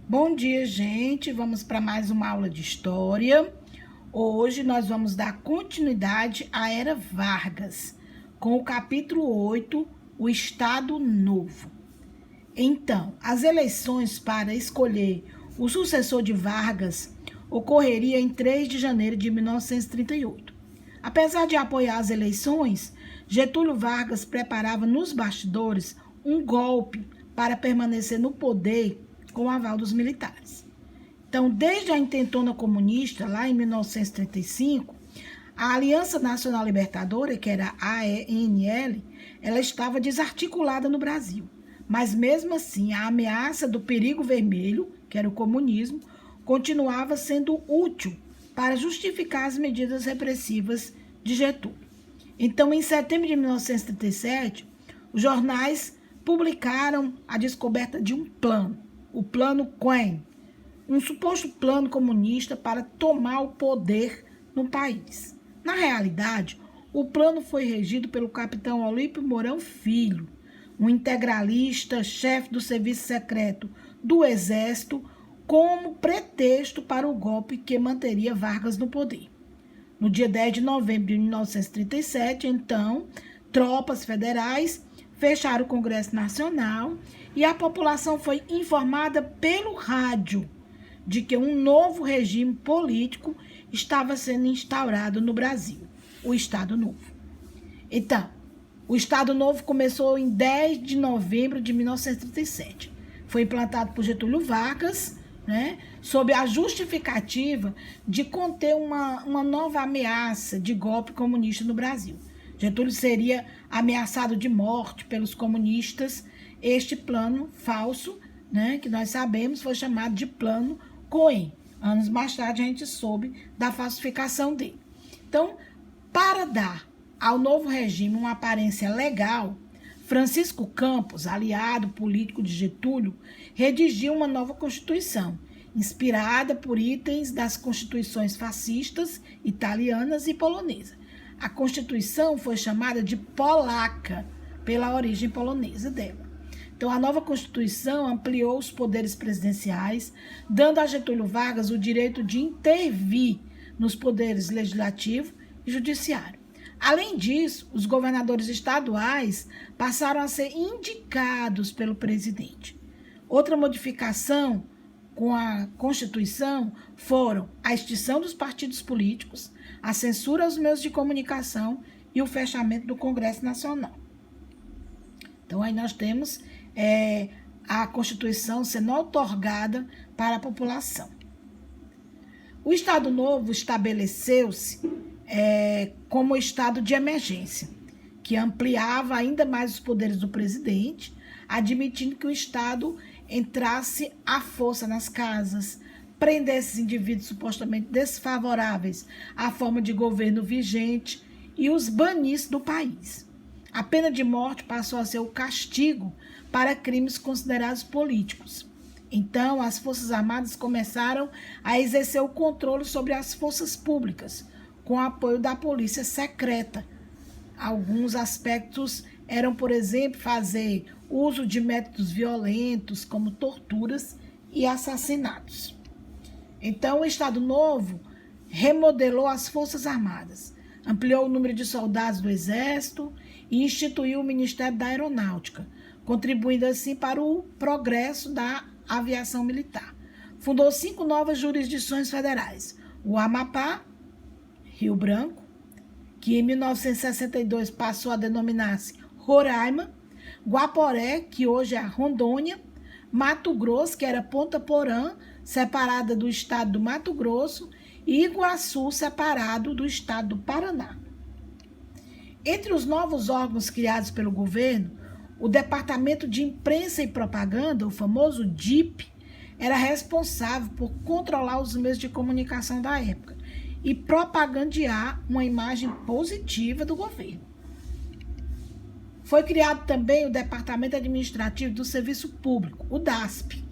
Bom dia, gente. Vamos para mais uma aula de história. Hoje nós vamos dar continuidade à Era Vargas, com o capítulo 8, o Estado Novo. Então, as eleições para escolher o sucessor de Vargas ocorreria em 3 de janeiro de 1938. Apesar de apoiar as eleições, Getúlio Vargas preparava nos bastidores um golpe para permanecer no poder com o aval dos militares. Então, desde a intentona comunista, lá em 1935, a Aliança Nacional Libertadora, que era a ANL, ela estava desarticulada no Brasil. Mas, mesmo assim, a ameaça do perigo vermelho, que era o comunismo, continuava sendo útil para justificar as medidas repressivas de Getúlio. Então, em setembro de 1937, os jornais publicaram a descoberta de um plano, o Plano Quem, um suposto plano comunista para tomar o poder no país. Na realidade, o plano foi regido pelo capitão Olímpio Mourão Filho, um integralista, chefe do serviço secreto do Exército, como pretexto para o golpe que manteria Vargas no poder. No dia 10 de novembro de 1937, então, tropas federais fecharam o Congresso Nacional e a população foi informada pelo rádio de que um novo regime político estava sendo instaurado no Brasil, o Estado Novo. Então, o Estado Novo começou em 10 de novembro de 1937. Foi implantado por Getúlio Vargas, sob a justificativa de conter uma nova ameaça de golpe comunista no Brasil. Getúlio seria ameaçado de morte pelos comunistas. Este plano falso, que nós sabemos, foi chamado de Plano Cohen. Anos mais tarde a gente soube da falsificação dele. Então, para dar ao novo regime uma aparência legal, Francisco Campos, aliado político de Getúlio, redigiu uma nova Constituição, inspirada por itens das constituições fascistas, italianas e polonesa. A Constituição foi chamada de Polaca, pela origem polonesa dela. Então, a nova Constituição ampliou os poderes presidenciais, dando a Getúlio Vargas o direito de intervir nos poderes legislativo e judiciário. Além disso, os governadores estaduais passaram a ser indicados pelo presidente. Outra modificação com a Constituição foram a extinção dos partidos políticos, a censura aos meios de comunicação e o fechamento do Congresso Nacional. Então, aí nós temos a Constituição sendo outorgada para a população. O Estado Novo estabeleceu-se como estado de emergência, que ampliava ainda mais os poderes do presidente, admitindo que o Estado entrasse à força nas casas, prendesse indivíduos supostamente desfavoráveis à forma de governo vigente e os banisse do país. A pena de morte passou a ser o castigo para crimes considerados políticos. Então, as Forças Armadas começaram a exercer o controle sobre as forças públicas, com o apoio da polícia secreta. Alguns aspectos eram, por exemplo, fazer uso de métodos violentos, como torturas e assassinatos. Então, o Estado Novo remodelou as Forças Armadas, ampliou o número de soldados do Exército e instituiu o Ministério da Aeronáutica, contribuindo assim para o progresso da aviação militar. Fundou 5 novas jurisdições federais: o Amapá, Rio Branco, que em 1962 passou a denominar-se Roraima, Guaporé, que hoje é a Rondônia, Mato Grosso, que era Ponta Porã, separada do estado do Mato Grosso, e Iguaçu, separado do estado do Paraná. Entre os novos órgãos criados pelo governo, o Departamento de Imprensa e Propaganda, o famoso DIP, era responsável por controlar os meios de comunicação da época e propagandear uma imagem positiva do governo. Foi criado também o Departamento Administrativo do Serviço Público, o DASP.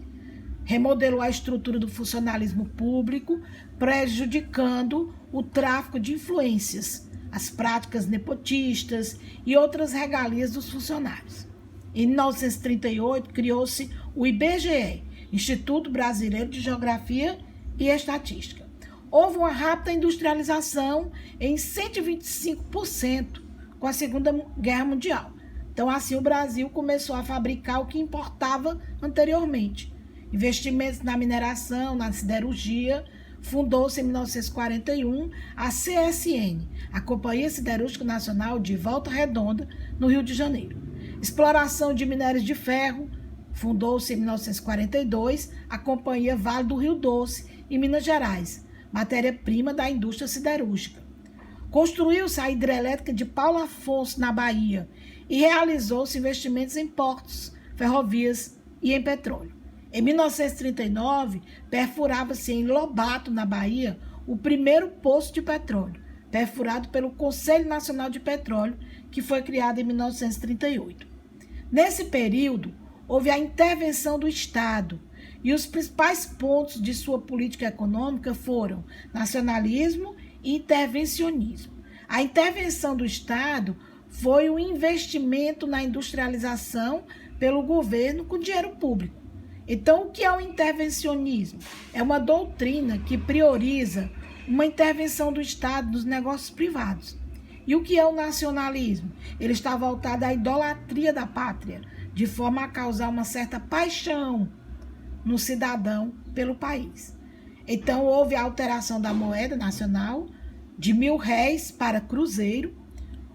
Remodelou a estrutura do funcionalismo público, prejudicando o tráfico de influências, as práticas nepotistas e outras regalias dos funcionários. Em 1938, criou-se o IBGE, Instituto Brasileiro de Geografia e Estatística. Houve uma rápida industrialização em 125% com a Segunda Guerra Mundial. Então, assim, o Brasil começou a fabricar o que importava anteriormente. Investimentos na mineração, na siderurgia. Fundou-se em 1941 a CSN, a Companhia Siderúrgica Nacional de Volta Redonda, no Rio de Janeiro. Exploração de minérios de ferro. Fundou-se em 1942 a Companhia Vale do Rio Doce, em Minas Gerais, matéria-prima da indústria siderúrgica. Construiu-se a hidrelétrica de Paulo Afonso, na Bahia, e realizou-se investimentos em portos, ferrovias e em petróleo. Em 1939, perfurava-se em Lobato, na Bahia, o primeiro poço de petróleo, perfurado pelo Conselho Nacional de Petróleo, que foi criado em 1938. Nesse período, houve a intervenção do Estado, e os principais pontos de sua política econômica foram nacionalismo e intervencionismo. A intervenção do Estado foi o investimento na industrialização pelo governo com dinheiro público. Então, o que é o intervencionismo? É uma doutrina que prioriza uma intervenção do Estado nos negócios privados. E o que é o nacionalismo? Ele está voltado à idolatria da pátria, de forma a causar uma certa paixão no cidadão pelo país. Então, houve a alteração da moeda nacional de R$1.000 para cruzeiro.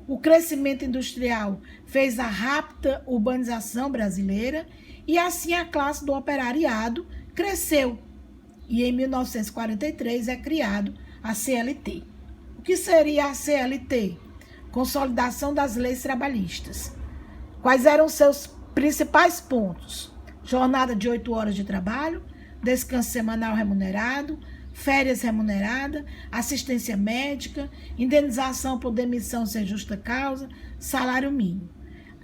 O crescimento industrial fez a rápida urbanização brasileira e assim a classe do operariado cresceu. E em 1943 é criado a CLT. O que seria a CLT? Consolidação das leis trabalhistas. Quais eram seus principais pontos? Jornada de 8 horas de trabalho, descanso semanal remunerado, férias remuneradas, assistência médica, indenização por demissão sem justa causa, salário mínimo.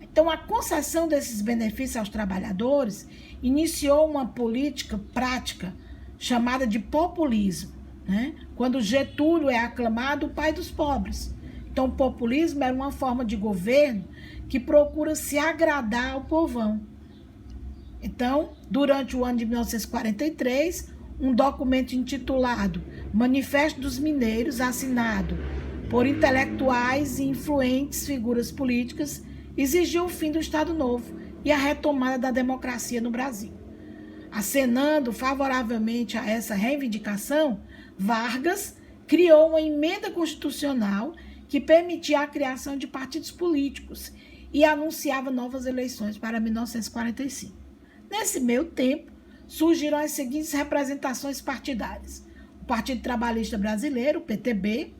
Então, a concessão desses benefícios aos trabalhadores iniciou uma política prática chamada de populismo, né? Quando Getúlio é aclamado o pai dos pobres. Então, o populismo era uma forma de governo que procura se agradar ao povão. Então, durante o ano de 1943, um documento intitulado Manifesto dos Mineiros, assinado por intelectuais e influentes figuras políticas, exigiu o fim do Estado Novo e a retomada da democracia no Brasil. Acenando favoravelmente a essa reivindicação, Vargas criou uma emenda constitucional que permitia a criação de partidos políticos e anunciava novas eleições para 1945. Nesse meio tempo, surgiram as seguintes representações partidárias: o Partido Trabalhista Brasileiro, o PTB,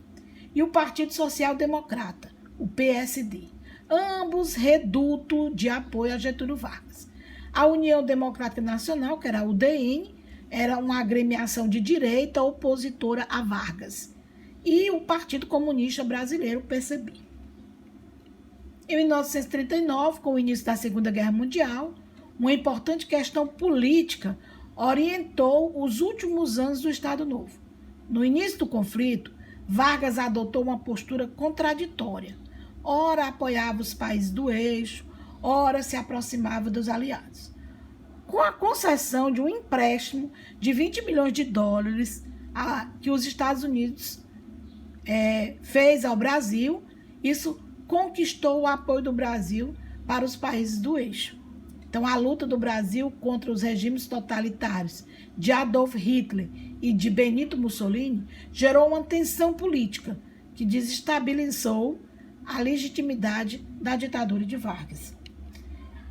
e o Partido Social Democrata, o PSD, ambos reduto de apoio a Getúlio Vargas. A União Democrática Nacional, que era a UDN, era uma agremiação de direita opositora a Vargas, e o Partido Comunista Brasileiro, o PCB. Em 1939, com o início da Segunda Guerra Mundial, uma importante questão política orientou os últimos anos do Estado Novo. No início do conflito, Vargas adotou uma postura contraditória. Ora apoiava os países do eixo, ora se aproximava dos aliados. Com a concessão de um empréstimo de 20 milhões de dólares que os Estados Unidos fez ao Brasil, isso conquistou o apoio do Brasil para os países do eixo. Então, a luta do Brasil contra os regimes totalitários de Adolf Hitler e de Benito Mussolini gerou uma tensão política que desestabilizou a legitimidade da ditadura de Vargas.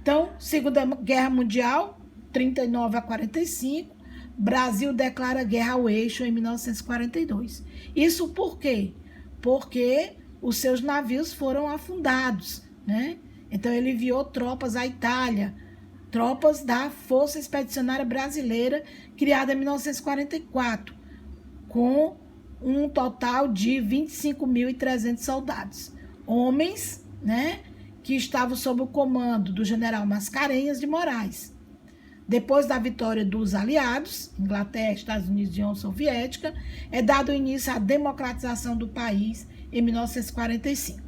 Então, Segunda Guerra Mundial, 39 a 45, Brasil declara guerra ao eixo em 1942. Isso por quê? Porque os seus navios foram afundados, né? Então, ele enviou tropas à Itália, tropas da Força Expedicionária Brasileira, criada em 1944, com um total de 25.300 soldados. Homens, né, que estavam sob o comando do general Mascarenhas de Moraes. Depois da vitória dos aliados, Inglaterra, Estados Unidos e União Soviética, é dado início à democratização do país em 1945.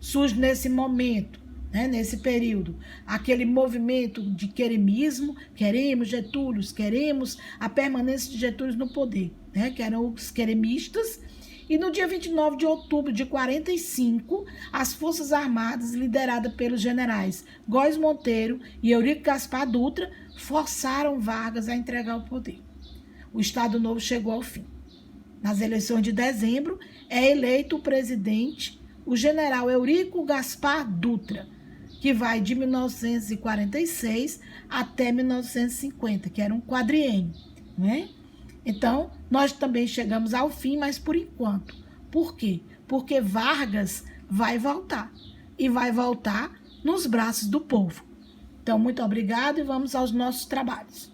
Surge nesse momento né, nesse período, aquele movimento de queremismo, queremos Getúlio, queremos a permanência de Getúlio no poder, né, que eram os queremistas. E no dia 29 de outubro de 45, as Forças Armadas, lideradas pelos generais Góes Monteiro e Eurico Gaspar Dutra, forçaram Vargas a entregar o poder. O Estado Novo chegou ao fim. Nas eleições de dezembro, é eleito o presidente, o general Eurico Gaspar Dutra, que vai de 1946 até 1950, que era um quadriênio, né? Então, nós também chegamos ao fim, mas por enquanto. Por quê? Porque Vargas vai voltar. E vai voltar nos braços do povo. Então, muito obrigado e vamos aos nossos trabalhos.